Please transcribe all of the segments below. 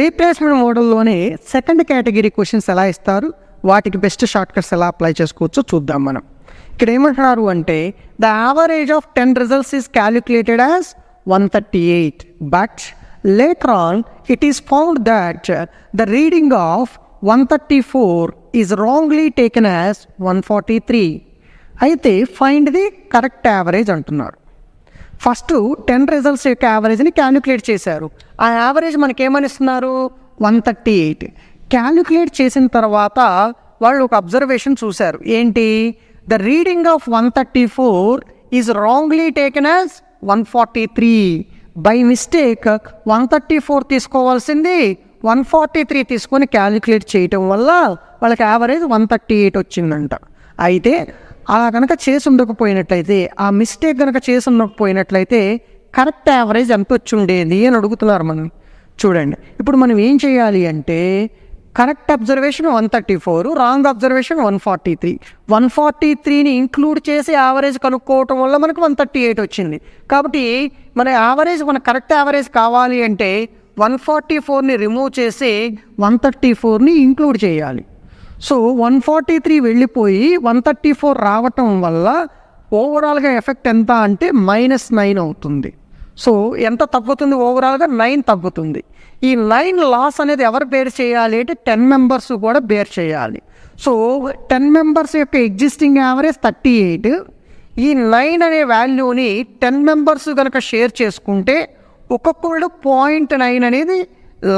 Replacement మోడల్లోనే second category questions ఎలా ఇస్తారు, వాటికి బెస్ట్ షార్ట్ కట్స్ ఎలా అప్లై చేసుకోవచ్చో చూద్దాం మనం. ఇక్కడ ఏమంటున్నారు అంటే the average of 10 results is calculated as 138, but later on it is found that the reading of 134 is wrongly taken as 143. అయితే ఫైండ్ ది కరెక్ట్ యావరేజ్ అంటున్నారు. ఫస్ట్ 10 రిజల్ట్స్ యొక్క యావరేజ్ని క్యాలిక్యులేట్ చేశారు. ఆ యావరేజ్ మనకేమని ఇస్తున్నారు, 138. క్యాలిక్యులేట్ చేసిన తర్వాత వాళ్ళు ఒక అబ్జర్వేషన్ చూశారు. ఏంటి, the reading of 134 is wrongly taken as 143. By mistake 134 తీసుకోవాల్సింది 143 తీసుకొని క్యాలిక్యులేట్ చేయటం వల్ల వాళ్ళకి యావరేజ్ 138 వచ్చిందంట. అయితే అలా కనుక చేసి ఉండకపోయినట్లయితే, ఆ మిస్టేక్ కనుక చేసి ఉండకపోయినట్లయితే కరెక్ట్ యావరేజ్ ఎంత వచ్చి ఉండేది అని అడుగుతున్నారు మనం. చూడండి, ఇప్పుడు మనం ఏం చేయాలి అంటే కరెక్ట్ అబ్జర్వేషన్ 134, రాంగ్ అబ్జర్వేషన్ 143. 143ని ఇంక్లూడ్ చేసి యావరేజ్ కనుక్కోవటం వల్ల మనకు 138 వచ్చింది. కాబట్టి మన యావరేజ్, మన కరెక్ట్ యావరేజ్ కావాలి అంటే 144ని రిమూవ్ చేసి 134ని ఇంక్లూడ్ చేయాలి. సో 143 వెళ్ళిపోయి 134 రావటం వల్ల ఓవరాల్గా ఎఫెక్ట్ ఎంత అంటే -9 అవుతుంది. సో ఎంత తగ్గుతుంది, ఓవరాల్గా 9 తగ్గుతుంది. ఈ 9 లాస్ అనేది ఎవరు బేర్ చేయాలి అంటే 10 మెంబర్స్ కూడా బేర్ చేయాలి. సో 10 మెంబర్స్ యొక్క ఎగ్జిస్టింగ్ యావరేజ్ 38. ఈ 9 అనే వాల్యూని 10 మెంబర్స్ కనుక షేర్ చేసుకుంటే ఒక్కొక్కళ్ళు 0.9 అనేది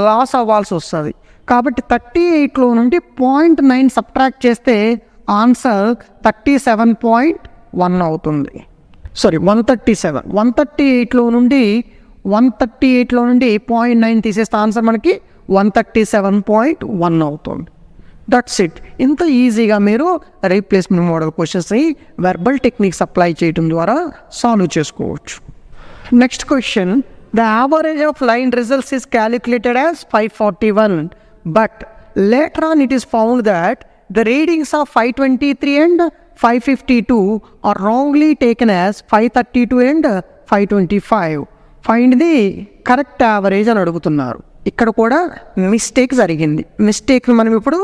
లాస్ అవ్వాల్సి వస్తుంది. కాబట్టి 38లో నుండి 0.9 సబ్ట్రాక్ట్ చేస్తే ఆన్సర్ 37.1 అవుతుంది. 137. 138లో నుండి 0.9 తీసేస్తే ఆన్సర్ మనకి 137.1 అవుతుంది. That's it. ఇంత ఈజీగా మీరు రీప్లేస్మెంట్ మోడల్ క్వశ్చన్స్ని వెర్బల్ టెక్నిక్స్ అప్లై చేయడం ద్వారా సాల్వ్ చేసుకోవచ్చు. Next question, the average of nine results is calculated as 541. But later on it is found that the readings of 523 and 552 are wrongly taken as 532 and 525. Find the correct average అని అడుగుతున్నారు. ఇక్కడ కూడా mistake జరిగింది. మిస్టేక్ని మనం ఇప్పుడు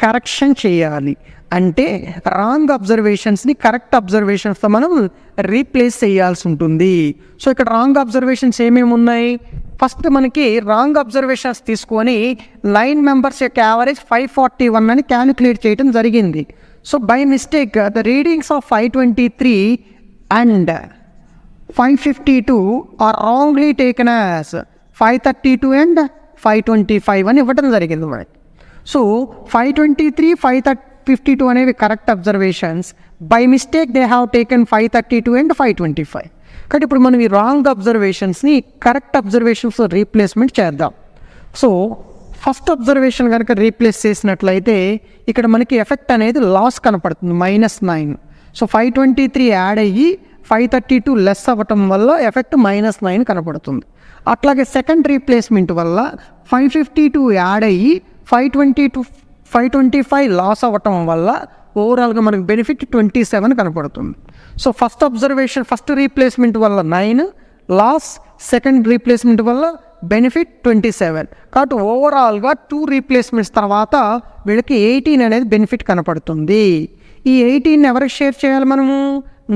correction చేయాలి. అంటే wrong అబ్జర్వేషన్స్ని కరెక్ట్ అబ్జర్వేషన్స్తో మనం రీప్లేస్ చేయాల్సి ఉంటుంది. సో ఇక్కడ రాంగ్ అబ్జర్వేషన్స్ ఏమేమి ఉన్నాయి, ఫస్ట్ మనకి రాంగ్ అబ్జర్వేషన్స్ తీసుకొని 9 మెంబర్స్ యొక్క యావరేజ్ 541 అని క్యాలిక్యులేట్ చేయడం జరిగింది. So by mistake the readings of 523 and 552 are wrongly taken as 532 and 525 అని ఇవ్వడం జరిగింది మనకి. సో 523, 552 అనేవి correct observations. By mistake they have taken 532 and 525. కాబట్టి ఇప్పుడు మనం ఈ రాంగ్ అబ్జర్వేషన్స్ని కరెక్ట్ అబ్జర్వేషన్స్ రీప్లేస్మెంట్ చేద్దాం. సో ఫస్ట్ అబ్జర్వేషన్ కనుక రీప్లేస్ చేసినట్లయితే ఇక్కడ మనకి ఎఫెక్ట్ అనేది లాస్ కనపడుతుంది, -9. సో 523 యాడ్ అయ్యి 532 లెస్ అవ్వటం వల్ల ఎఫెక్ట్ -9 కనపడుతుంది. అట్లాగే సెకండ్ రీప్లేస్మెంట్ వల్ల 552 యాడ్ అయ్యి 525 లాస్ అవ్వటం వల్ల ఓవరాల్గా మనకు బెనిఫిట్ 27 కనపడుతుంది. So first observation, first replacement వల్ల 9 లాస్, సెకండ్ రీప్లేస్మెంట్ వల్ల బెనిఫిట్ 27. కాబట్టి ఓవరాల్గా 2 రీప్లేస్మెంట్స్ తర్వాత వీళ్ళకి 18 అనేది బెనిఫిట్ కనపడుతుంది. ఈ 18 ఎవరికి షేర్ చేయాలి, మనము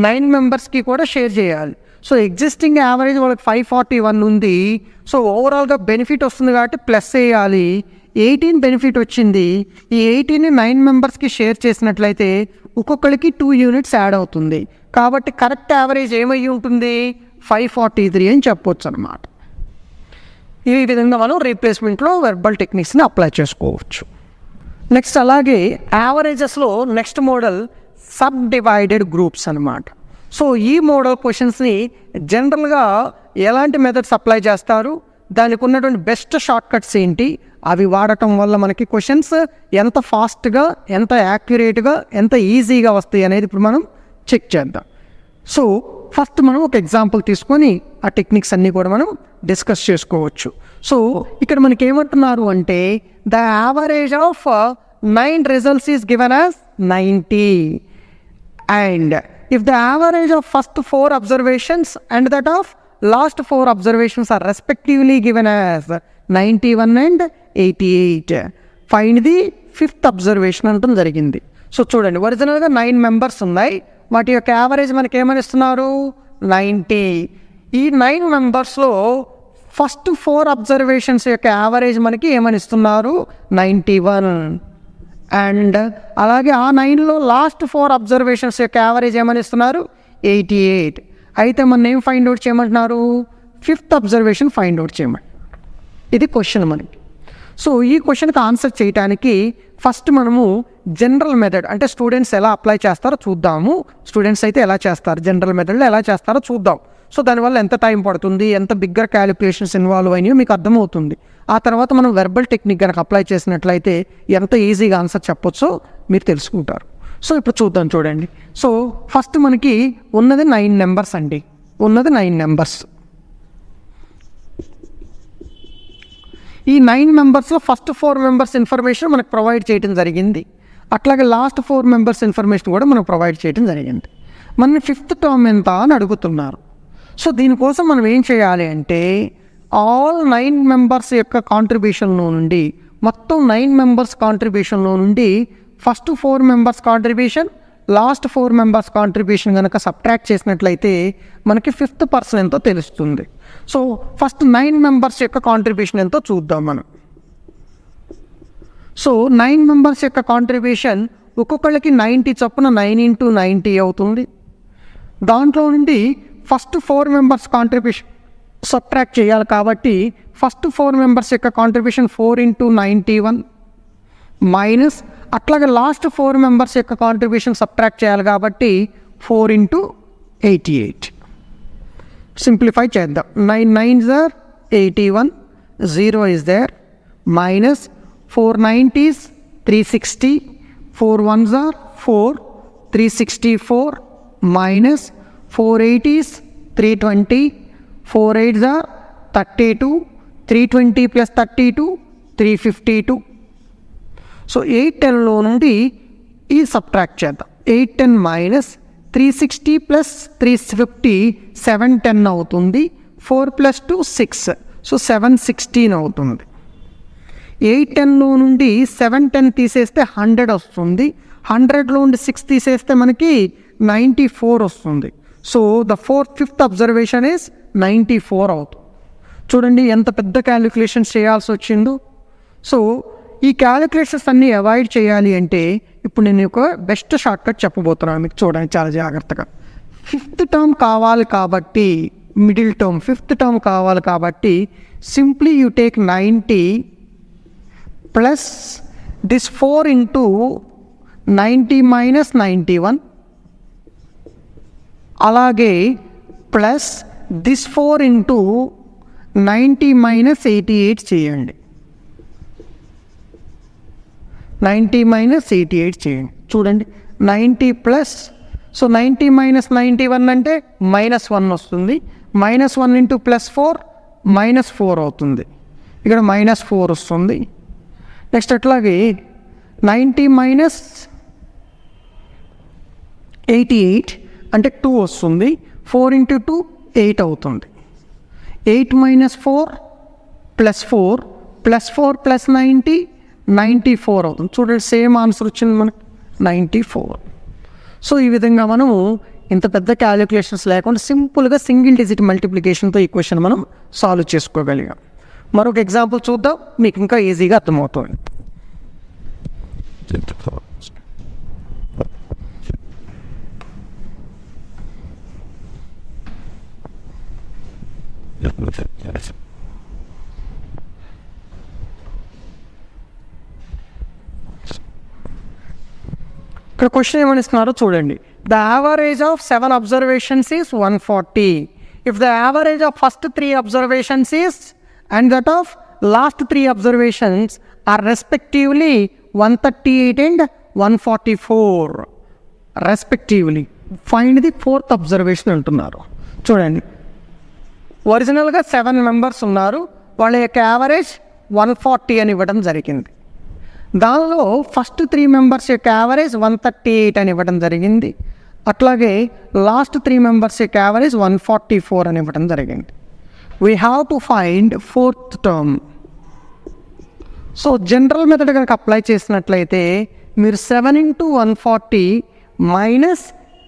9 మెంబర్స్కి కూడా షేర్ చేయాలి. సో ఎగ్జిస్టింగ్ యావరేజ్ వాళ్ళకి 541 ఉంది. సో ఓవరాల్గా బెనిఫిట్ వస్తుంది కాబట్టి ప్లస్ చేయాలి. 18 బెనిఫిట్ వచ్చింది. ఈ 18ని 9 మెంబర్స్కి షేర్ చేసినట్లయితే ఒక్కొక్కరికి 2 యూనిట్స్ యాడ్ అవుతుంది. కాబట్టి కరెక్ట్ యావరేజ్ ఏమయ్యి ఉంటుంది, 543 అని చెప్పొచ్చు అనమాట. ఈ విధంగా మనం రీప్లేస్మెంట్లో వెర్బల్ టెక్నిక్స్ని అప్లై చేసుకోవచ్చు. నెక్స్ట్ అలాగే యావరేజెస్లో next model sub divided groups అనమాట. సో ఈ మోడల్ క్వశ్చన్స్ని జనరల్గా ఎలాంటి మెథడ్స్ అప్లై చేస్తారు, దానికి ఉన్నటువంటి బెస్ట్ షార్ట్ కట్స్ ఏంటి, అవి వాడటం వల్ల మనకి క్వశ్చన్స్ ఎంత ఫాస్ట్గా, ఎంత యాక్యురేట్గా, ఎంత ఈజీగా వస్తాయి అనేది ఇప్పుడు మనం చెక్ చేద్దాం. సో ఫస్ట్ మనం ఒక ఎగ్జాంపుల్ తీసుకొని ఆ టెక్నిక్స్ అన్నీ కూడా మనం డిస్కస్ చేసుకోవచ్చు. సో ఇక్కడ మనకి ఏమంటున్నారు అంటే the average of 9 results is given as 90 and if the average of first 4 observations and that of last 4 observations are respectively given as 91 and 88. Find the 5th observation అంటం జరిగింది. సో చూడండి, ఒరిజినల్గా 9 members ఉన్నాయి, వాటి యొక్క యావరేజ్ మనకి ఏమని ఇస్తున్నారు 90. ఈ 9 మెంబర్స్లో ఫస్ట్ 4 అబ్జర్వేషన్స్ యొక్క యావరేజ్ మనకి ఏమని ఇస్తున్నారు 91. అండ్ అలాగే ఆ 9లో లాస్ట్ 4 అబ్జర్వేషన్స్ యొక్క యావరేజ్ ఏమని ఇస్తున్నారు 88. అయితే మనం ఏం ఫైండ్ అవుట్ చేయమంటున్నారు 5th అబ్జర్వేషన్ ఫైండ్ అవుట్ చేయమని. ఇది క్వశ్చన్ మనకి. సో ఈ క్వశ్చన్కి ఆన్సర్ చేయడానికి ఫస్ట్ మనము జనరల్ మెథడ్ అంటే స్టూడెంట్స్ ఎలా అప్లై చేస్తారో చూద్దాము. స్టూడెంట్స్ అయితే ఎలా చేస్తారు, జనరల్ మెథడ్లో ఎలా చేస్తారో చూద్దాం. సో దానివల్ల ఎంత టైం పడుతుంది, ఎంత బిగ్గర్ క్యాలిక్యులేషన్స్ ఇన్వాల్వ్ అయినాయో మీకు అర్థమవుతుంది. ఆ తర్వాత మనం వెర్బల్ టెక్నిక్ కనుక అప్లై చేసినట్లయితే ఎంత ఈజీగా ఆన్సర్ చెప్పొచ్చో మీరు తెలుసుకుంటారు. సో ఇప్పుడు చూద్దాం, చూడండి. సో ఫస్ట్ మనకి ఉన్నది 9 నెంబర్స్ అండి, ఉన్నది 9 నెంబర్స్. ఈ 9 మెంబర్స్లో ఫస్ట్ 4 మెంబర్స్ ఇన్ఫర్మేషన్ మనకు ప్రొవైడ్ చేయడం జరిగింది. అట్లాగే లాస్ట్ 4 మెంబర్స్ ఇన్ఫర్మేషన్ కూడా మనకు ప్రొవైడ్ చేయడం జరిగింది. మన 5th టర్మ్ ఎంత అని అడుగుతున్నారు. సో దీనికోసం మనం ఏం చేయాలి అంటే ఆల్ 9 మెంబర్స్ యొక్క కాంట్రిబ్యూషన్లో నుండి, మొత్తం 9 మెంబర్స్ కాంట్రిబ్యూషన్లో నుండి first 4 members contribution, last 4 members contribution కనుక సబ్ట్రాక్ట్ చేసినట్లయితే మనకి 5th పర్సన్ ఎంతో తెలుస్తుంది. సో ఫస్ట్ 9 మెంబర్స్ యొక్క కాంట్రిబ్యూషన్ ఎంతో చూద్దాం మనం. సో 9 మెంబర్స్ యొక్క కాంట్రిబ్యూషన్ ఒక్కొక్కళ్ళకి 90 చొప్పున 9 into 90 అవుతుంది. దాంట్లో నుండి ఫస్ట్ 4 మెంబర్స్ కాంట్రిబ్యూషన్ సబ్ట్రాక్ట్ చేయాలి కాబట్టి ఫస్ట్ 4 మెంబర్స్ యొక్క కాంట్రిబ్యూషన్ 4 into 91 మైనస్ అట్లాగే లాస్ట్ 4 మెంబర్స్ యొక్క కాంట్రిబ్యూషన్ సబ్ట్రాక్ట్ చేయాలి కాబట్టి 4 into 88. సింప్లిఫై చేద్దాం. 9 9s are 81, 0 is there, minus 4 90s 360, 4 1s are 4, 364, minus 4 80s 320, 4 8s are 32, 320 plus 32 352. So 8 10లో నుండి ఈ సబ్ట్రాక్ట్ చేద్దాం. 8 10 మైనస్ 360 ప్లస్ 350 710 అవుతుంది. 4 + 2 6, సో 716 అవుతుంది. 8 10లో నుండి 710 తీసేస్తే 100 వస్తుంది. 100లో నుండి 6 తీసేస్తే మనకి 94 వస్తుంది. So the 5th observation is 94 అవుతుంది. చూడండి ఎంత పెద్ద క్యాలిక్యులేషన్స్ చేయాల్సి వచ్చిందో. సో ఈ క్యాలిక్యులేషన్స్ అన్నీ అవాయిడ్ చేయాలి అంటే ఇప్పుడు నేను ఒక బెస్ట్ షార్ట్కట్ చెప్పబోతున్నాను మీకు, చూడండి చాలా జాగ్రత్తగా. 5th టర్మ్ కావాలి కాబట్టి, మిడిల్ టర్మ్ 5th టర్మ్ కావాలి కాబట్టి simply you take 90 plus this 4 into 90 minus 91, అలాగే ప్లస్ దిస్ 4 into 90 minus 88 చేయండి. 90 minus 88 చేయండి. చూడండి 90 ప్లస్, సో 90 minus 91 అంటే -1 వస్తుంది. -1 into +4 -4 అవుతుంది. ఇక్కడ -4 వస్తుంది. నెక్స్ట్ అట్లాగే 90 minus 88 అంటే 2 వస్తుంది. 4 into 2 8 అవుతుంది. 8 minus 4 +4 +4 plus 90 94 అవుతుంది. చూడండి సేమ్ ఆన్సర్ వచ్చింది మనకి 94. సో ఈ విధంగా మనము ఇంత పెద్ద క్యాలిక్యులేషన్స్ లేకుండా సింపుల్గా సింగిల్ డిజిట్ మల్టిప్లికేషన్తో ఈ క్వశ్చన్ మనం సాల్వ్ చేసుకోగలిగాం. మరొక ఎగ్జాంపుల్ చూద్దాం, మీకు ఇంకా ఈజీగా అర్థమవుతుంది. ఇక్కడ క్వశ్చన్ ఏమని ఇస్తున్నారో చూడండి. The average of 7 observations is 140. If the average of first 3 observations is and that of last 3 observations are respectively 138 and 144 respectively. Find the 4th observation అంటున్నారు. చూడండి ఒరిజినల్గా 7 మెంబర్స్ ఉన్నారు, వాళ్ళ యొక్క యావరేజ్ 140 అని ఇవ్వడం జరిగింది. దానిలో ఫస్ట్ 3 మెంబర్స్ యొక్క యావరేజ్ 138 అని ఇవ్వడం జరిగింది. అట్లాగే లాస్ట్ 3 మెంబర్స్ యొక్క యావరేజ్ 144 అని ఇవ్వడం జరిగింది. We have to find 4th term. So general method కనుక అప్లై చేసినట్లయితే మీరు 7 × 140 మైనస్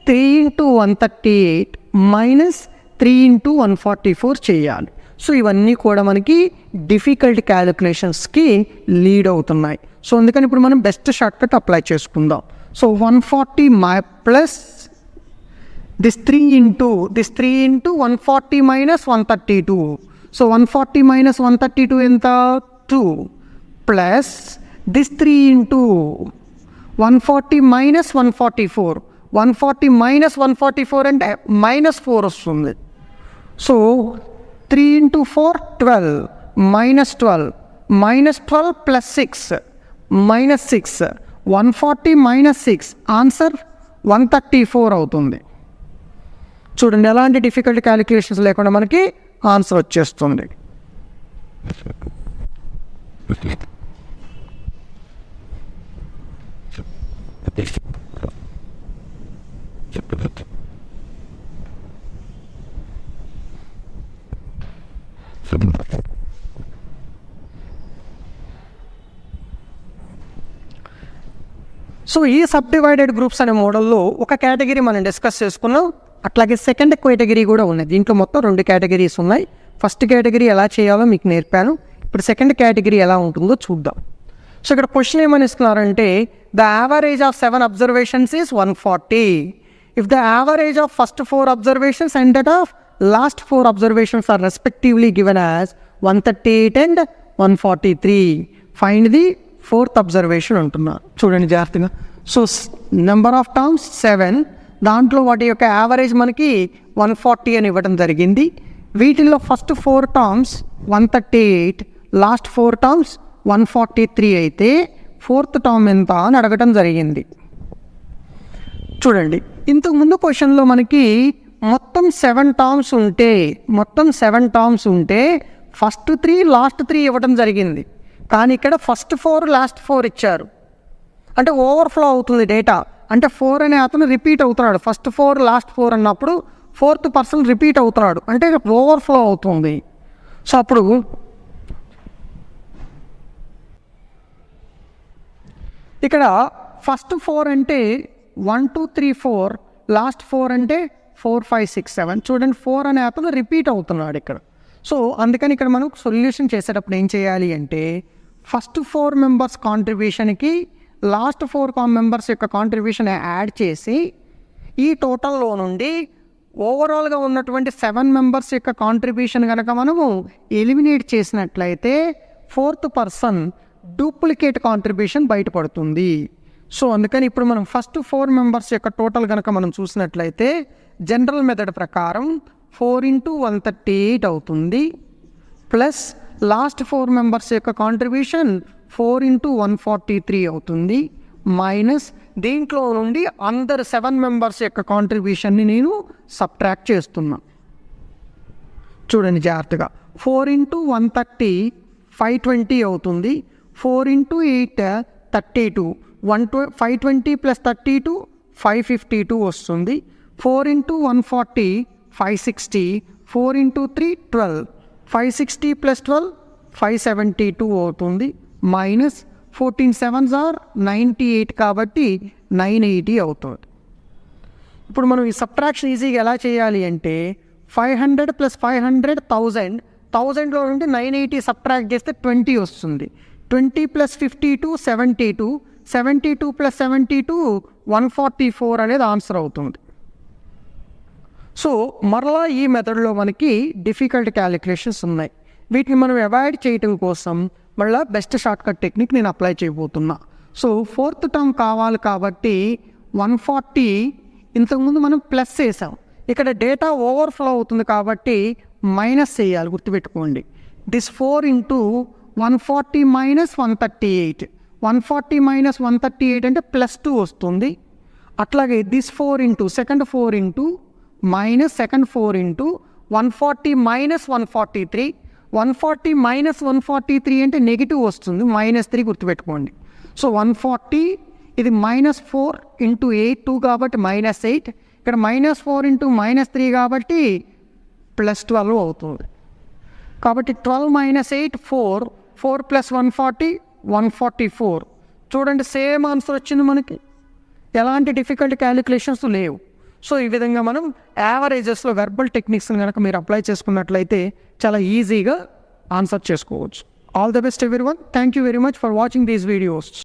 3 × 138 మైనస్ 3 × 144 చేయాలి. సో ఇవన్నీ కూడా మనకి డిఫికల్ట్ క్యాలిక్యులేషన్స్కి లీడ్ అవుతున్నాయి. సో అందుకని ఇప్పుడు మనం బెస్ట్ షార్ట్కట్ అప్లై చేసుకుందాం. So 140 plus this 3 into 140 minus 132. So 140 minus 132 ఎంత 2 plus this 3 into 140 minus 144. 140 minus 144 అంటే -4 వస్తుంది. So 3 into 4 12 minus 12 plus 6 minus 6 140 minus 6 answer 134 అవుతుంది. చూడండి ఎలాంటి డిఫికల్ట్ క్యాలిక్యులేషన్స్ లేకుండా మనకి ఆన్సర్ వచ్చేస్తుంది. సో ఈ సబ్ డివైడెడ్ గ్రూప్స్ అనే మోడల్లో ఒక కేటగిరీ మనం డిస్కస్ చేసుకున్నాం. అట్లాగే సెకండ్ కేటగిరీ కూడా ఉన్నాయి. దీంట్లో మొత్తం 2 కేటగిరీస్ ఉన్నాయి. ఫస్ట్ కేటగిరీ ఎలా చేయాలో మీకు నేర్పాను. ఇప్పుడు సెకండ్ కేటగిరీ ఎలా ఉంటుందో చూద్దాం. సో ఇక్కడ క్వశ్చన్ ఏమని ఇస్తున్నారంటే the average of 7 observations is 140. If the average of first 4 observations and that of last 4 observations are respectively given as 138 and 143. Find the 4th observation అంటున్నారు. చూడండి జాగ్రత్తగా. సో నెంబర్ ఆఫ్ టర్మ్స్ 7, దాంట్లో వాటి యొక్క average మనకి 140 అని ఇవ్వడం జరిగింది. వీటిల్లో ఫస్ట్ 4 టర్మ్స్ 138, లాస్ట్ 4 టర్మ్స్ 143 అయితే 4th టర్మ్ ఎంత అని అడగటం జరిగింది. చూడండి ఇంతకుముందు క్వశ్చన్లో మనకి మొత్తం 7 టర్మ్స్ ఉంటే ఫస్ట్ 3 లాస్ట్ 3 ఇవ్వడం జరిగింది. కానీ ఇక్కడ ఫస్ట్ 4 లాస్ట్ 4 ఇచ్చారు. అంటే ఓవర్ఫ్లో అవుతుంది డేటా. అంటే 4 అనే అతను రిపీట్ అవుతున్నాడు. ఫస్ట్ 4 లాస్ట్ 4 అన్నప్పుడు 4th పర్సన్ రిపీట్ అవుతున్నాడు. అంటే ఓవర్ఫ్లో అవుతుంది. సో అప్పుడు ఇక్కడ ఫస్ట్ 4 అంటే 1 2 3 4, లాస్ట్ 4 అంటే 4 5 6 7. చూడండి 4 అనే అతను రిపీట్ అవుతున్నాడు ఇక్కడ. సో అందుకని ఇక్కడ మనం సొల్యూషన్ చేసేటప్పుడు ఏం చేయాలి అంటే ఫస్ట్ 4 మెంబర్స్ కాంట్రిబ్యూషన్కి లాస్ట్ 4 మెంబర్స్ యొక్క కాంట్రిబ్యూషన్ యాడ్ చేసి ఈ టోటల్లో నుండి ఓవరాల్గా ఉన్నటువంటి 7 మెంబర్స్ యొక్క కాంట్రిబ్యూషన్ కనుక మనము ఎలిమినేట్ చేసినట్లయితే 4th పర్సన్ డూప్లికేట్ కాంట్రిబ్యూషన్ బయటపడుతుంది. సో అందుకని ఇప్పుడు మనం ఫస్ట్ 4 మెంబర్స్ యొక్క టోటల్ కనుక మనం చూసినట్లయితే జనరల్ మెథడ్ ప్రకారం 4 × 138 అవుతుంది. ప్లస్ లాస్ట్ 4 మెంబర్స్ యొక్క కాంట్రిబ్యూషన్ 4 × 143 అవుతుంది. మైనస్ దీంట్లో నుండి అందరు 7 మెంబర్స్ యొక్క కాంట్రిబ్యూషన్ని నేను సబ్ట్రాక్ట్ చేస్తున్నా. చూడండి జాగ్రత్తగా. 4 × 130 520 అవుతుంది. 4 × 8 32. 520 + 32 552 వస్తుంది. 4 × 140 560. 4 × 3 12. 560 + 12 572 అవుతుంది. మైనస్ 14 7s are 98 కాబట్టి 980 అవుతుంది. ఇప్పుడు మనం ఈ సబ్ట్రాక్షన్ ఈజీగా ఎలా చేయాలి అంటే 500 + 500 1000. 1000లో నుండి 980 సబ్ట్రాక్ట్ చేస్తే 20 వస్తుంది. 20 + 52 72. 72 + 72 144 అనేది ఆన్సర్ అవుతుంది. సో మరలా ఈ మెథడ్లో మనకి డిఫికల్ట్ క్యాలిక్యులేషన్స్ ఉన్నాయి. వీటిని మనం అవాయిడ్ చేయటం కోసం మళ్ళీ బెస్ట్ షార్ట్కట్ టెక్నిక్ నేను అప్లై చేయబోతున్నా. సో 4th టర్మ్ కావాలి కాబట్టి 140 ఇంతకుముందు మనం ప్లస్ చేసాం. ఇక్కడ డేటా ఓవర్ఫ్లో అవుతుంది కాబట్టి మైనస్ చేయాలి, గుర్తుపెట్టుకోండి. దిస్ 4 × 140 - 138. 140 - 138 అంటే +2 వస్తుంది. అట్లాగే దిస్ 4 × సెకండ్ 4 × మైనస్ సెకండ్ 4 × 140 - 143. 140 - 143 అంటే నెగిటివ్ వస్తుంది, -3 గుర్తుపెట్టుకోండి. సో 140 ఇది -4 × 8 2 కాబట్టి -8. ఇక్కడ -4 × -3 కాబట్టి +12 అవుతుంది. కాబట్టి 12 - 8 4 4 + 140 144. చూడండి, సేమ్ ఆన్సర్ వచ్చింది మనకి, ఎలాంటి డిఫికల్ట్ క్యాలిక్యులేషన్స్ లేవు. సో ఈ విధంగా మనం యావరేజెస్లో వెర్బల్ టెక్నిక్స్ని కనుక మీరు అప్లై చేసుకున్నట్లయితే చాలా ఈజీగా ఆన్సర్ చేసుకోవచ్చు. All the best everyone. Thank you very much for watching these videos.